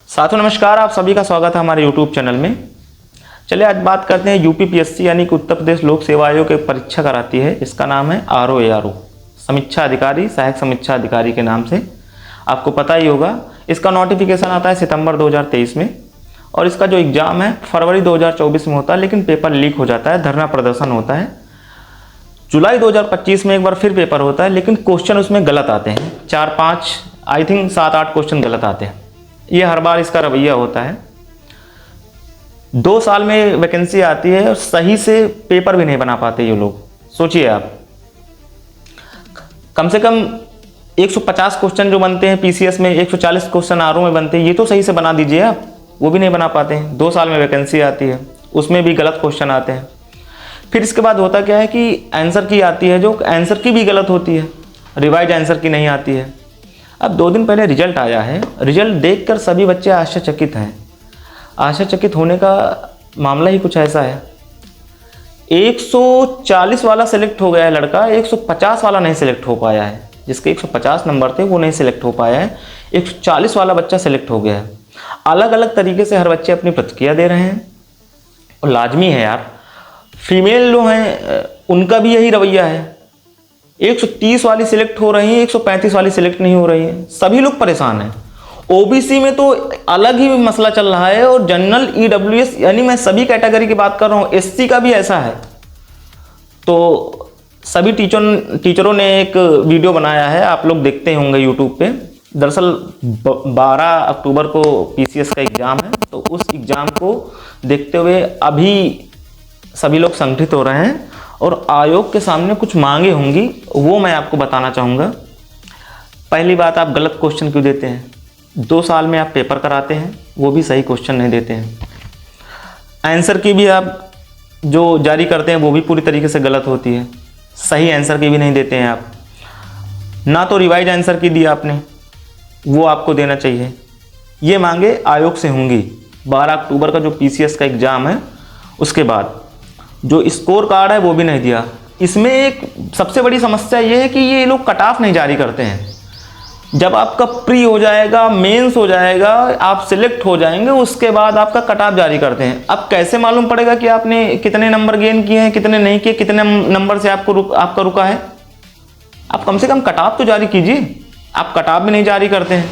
साथियों नमस्कार, आप सभी का स्वागत है हमारे YouTube चैनल में। चलिए आज बात करते हैं यूपीपीएससी यानी कि उत्तर प्रदेश लोक सेवा आयोग एक परीक्षा कराती है। इसका नाम है आरओ समीक्षा अधिकारी, सहायक समीक्षा अधिकारी के नाम से। आपको पता ही होगा, इसका नोटिफिकेशन आता है सितंबर 2023 में और इसका जो एग्ज़ाम है फरवरी 2024 में होता है, लेकिन पेपर लीक हो जाता है, धरना प्रदर्शन होता है। जुलाई 2025 में एक बार फिर पेपर होता है, लेकिन क्वेश्चन उसमें गलत आते हैं, 4-5 आई थिंक 7-8 क्वेश्चन गलत आते हैं। ये हर बार इसका रवैया होता है। 2 साल में वैकेंसी आती है और सही से पेपर भी नहीं बना पाते ये लोग। सोचिए आप, कम से कम 150 क्वेश्चन जो बनते हैं पीसीएस में, 140 क्वेश्चन आरओ में बनते हैं, ये तो सही से बना दीजिए आप। वो भी नहीं बना पाते हैं। 2 साल में वैकेंसी आती है, उसमें भी गलत क्वेश्चन आते हैं। फिर इसके बाद होता क्या है कि आंसर की आती है, जो आंसर की भी गलत होती है, रिवाइज आंसर की नहीं आती है। अब 2 दिन पहले रिजल्ट आया है, रिजल्ट देखकर सभी बच्चे आश्चर्यचकित हैं। आश्चर्यचकित होने का मामला ही कुछ ऐसा है, 140 वाला सेलेक्ट हो गया है लड़का, 150 वाला नहीं सेलेक्ट हो पाया है। जिसके 150 नंबर थे वो नहीं सेलेक्ट हो पाया है, 140 वाला बच्चा सेलेक्ट हो गया है। अलग अलग तरीके से हर बच्चे अपनी प्रतिक्रिया दे रहे हैं और लाजमी है यार, फीमेल जो हैं उनका भी यही रवैया है। 130 वाली सिलेक्ट हो रही है, 135 वाली सिलेक्ट नहीं हो रही है, सभी लोग परेशान हैं। ओबीसी में तो अलग ही मसला चल रहा है और जनरल ईडब्ल्यूएस यानी मैं सभी कैटेगरी की बात कर रहा हूँ, एससी का भी ऐसा है। तो सभी टीचरों ने एक वीडियो बनाया है, आप लोग देखते होंगे यूट्यूब पे। दरअसल 12 अक्टूबर को पीसीएस का एग्ज़ाम है, तो उस एग्ज़ाम को देखते हुए अभी सभी लोग संगठित हो रहे हैं और आयोग के सामने कुछ मांगे होंगी, वो मैं आपको बताना चाहूँगा। पहली बात, आप गलत क्वेश्चन क्यों देते हैं? 2 साल में आप पेपर कराते हैं, वो भी सही क्वेश्चन नहीं देते हैं। आंसर की भी आप जो जारी करते हैं वो भी पूरी तरीके से गलत होती है, सही आंसर की भी नहीं देते हैं आप। ना तो रिवाइज आंसर की दी आपने, वो आपको देना चाहिए। ये मांगे आयोग से होंगी 12 अक्टूबर का जो पीसीएस का एग्ज़ाम है उसके बाद। जो स्कोर कार्ड है वो भी नहीं दिया। इसमें एक सबसे बड़ी समस्या ये है कि ये लोग कट ऑफ नहीं जारी करते हैं। जब आपका प्री हो जाएगा, मेंस हो जाएगा, आप सिलेक्ट हो जाएंगे, उसके बाद आपका कट ऑफ जारी करते हैं। अब कैसे मालूम पड़ेगा कि आपने कितने नंबर गेन किए हैं, कितने नहीं किए, कितने नंबर से आपका रुका है? आप कम से कम कट ऑफ तो जारी कीजिए। आप कट ऑफ भी नहीं जारी करते हैं।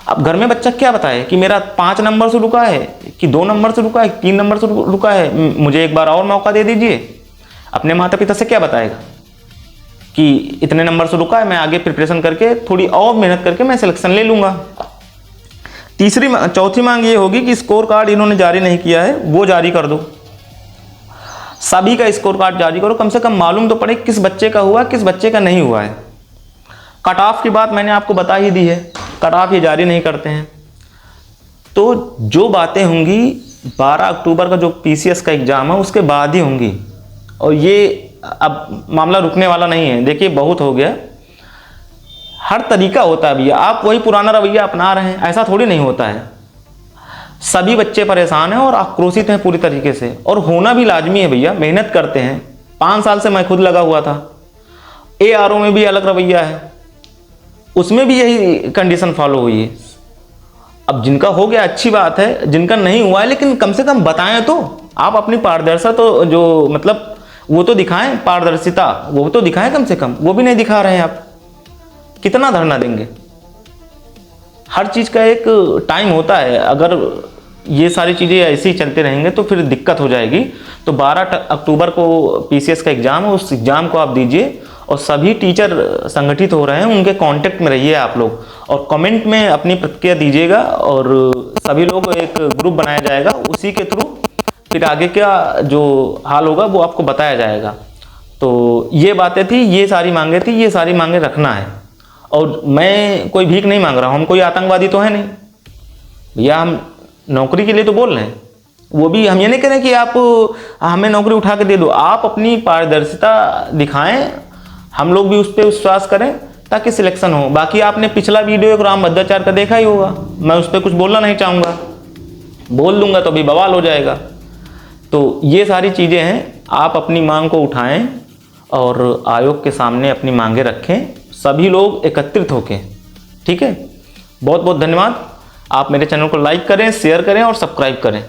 अब घर में बच्चा क्या बताए कि मेरा 5 नंबर से रुका है, कि 2 नंबर से रुका है, 3 नंबर से रुका है, मुझे एक बार और मौका दे दीजिए। अपने माता पिता से क्या बताएगा कि इतने नंबर से रुका है, मैं आगे प्रिपरेशन करके थोड़ी और मेहनत करके मैं सिलेक्शन ले लूँगा। चौथी मांग ये होगी कि स्कोर कार्ड इन्होंने जारी नहीं किया है, वो जारी कर दो। सभी का स्कोर कार्ड जारी करो, कम से कम मालूम तो पड़े किस बच्चे का हुआ, किस बच्चे का नहीं हुआ है। कट ऑफ की बात मैंने आपको बता ही दी है, कट ऑफ ये जारी नहीं करते हैं। तो जो बातें होंगी 12 अक्टूबर का जो पीसीएस का एग्ज़ाम है उसके बाद ही होंगी, और ये अब मामला रुकने वाला नहीं है। देखिए बहुत हो गया, हर तरीका होता है भैया, आप वही पुराना रवैया अपना रहे हैं, ऐसा थोड़ी नहीं होता है। सभी बच्चे परेशान हैं और आक्रोशित हैं पूरी तरीके से, और होना भी लाजमी है भैया, मेहनत करते हैं। 5 साल से मैं खुद लगा हुआ था। एआरओ में भी अलग रवैया है, उसमें भी यही कंडीशन फॉलो हुई है। अब जिनका हो गया अच्छी बात है, जिनका नहीं हुआ है लेकिन कम से कम बताएं तो। आप अपनी पारदर्शिता तो जो मतलब वो तो दिखाएं, पारदर्शिता वो तो दिखाएं कम से कम, वो भी नहीं दिखा रहे हैं आप। कितना धरना देंगे? हर चीज़ का एक टाइम होता है, अगर ये सारी चीज़ें ऐसे ही चलते रहेंगे तो फिर दिक्कत हो जाएगी। तो 12 अक्टूबर को पीसीएस का एग्ज़ाम है, उस एग्ज़ाम को आप दीजिए, और सभी टीचर संगठित हो रहे हैं उनके कांटेक्ट में रहिए आप लोग, और कमेंट में अपनी प्रतिक्रिया दीजिएगा, और सभी लोग एक ग्रुप बनाया जाएगा, उसी के थ्रू फिर आगे का जो हाल होगा वो आपको बताया जाएगा। तो ये बातें थी, ये सारी मांगे थी, ये सारी मांगे रखना है। और मैं कोई भीख नहीं मांग रहा हूँ, हम कोई आतंकवादी तो है नहीं भैया, हम नौकरी के लिए तो बोल रहे हैं। वो भी हम ये नहीं कह रहे कि आप हमें नौकरी उठा के दे दो, आप अपनी पारदर्शिता दिखाएं, हम लोग भी उस पर विश्वास करें ताकि सिलेक्शन हो। बाकी आपने पिछला वीडियो एक राम भद्राचार्य का देखा ही होगा, मैं उस पर कुछ बोलना नहीं चाहूँगा, बोल दूंगा तो अभी बवाल हो जाएगा। तो ये सारी चीज़ें हैं, आप अपनी मांग को उठाएं और आयोग के सामने अपनी मांगे रखें, सभी लोग एकत्रित होके। ठीक है, बहुत बहुत धन्यवाद। आप मेरे चैनल को लाइक करें, शेयर करें और सब्सक्राइब करें।